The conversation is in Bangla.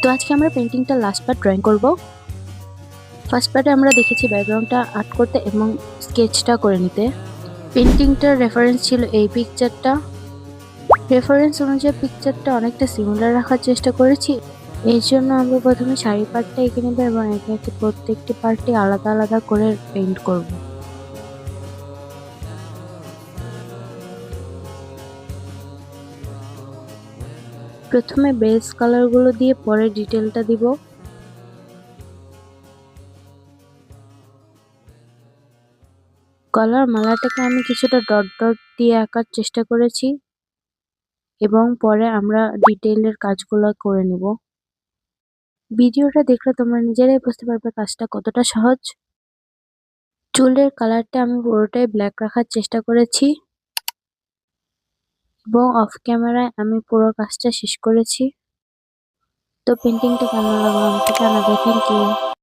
তো আজকে আমরা পেন্টিংটা লাস্ট পার্ট ড্রয়িং করব। ফার্স্ট পার্টে আমরা দেখেছি ব্যাকগ্রাউন্ডটা আর্ট করতে এবং স্কেচটা করে নিতে। পেন্টিংটার রেফারেন্স ছিল এই পিকচারটা। রেফারেন্স অনুযায়ী পিকচারটা অনেকটা সিমিলার রাখার চেষ্টা করেছি। এই জন্য আমরা প্রথমে শাড়ি পার্টটা এঁকে নেব এবং একে একে প্রত্যেকটি পার্টটি আলাদা আলাদা করে পেইন্ট করব। প্রথমে বেস কালারগুলো দিয়ে পরে ডিটেলটা দিব। গলার মালাটাকে আমি কিছুটা ডট ডট দিয়ে আঁকার চেষ্টা করেছি এবং পরে আমরা ডিটেইলের কাজগুলো করে নেব। ভিডিওটা দেখলে তোমরা নিজেরাই বুঝতে পারবে কাজটা কতটা সহজ। চুলের কালারটা আমি পুরোটাই ব্ল্যাক রাখার চেষ্টা করেছি এবং অফ ক্যামেরায় আমি পুরো কাজটা শেষ করেছি। তো পেন্টিংটা কেমন লাগলো আমাকে জানাবে। Thank you.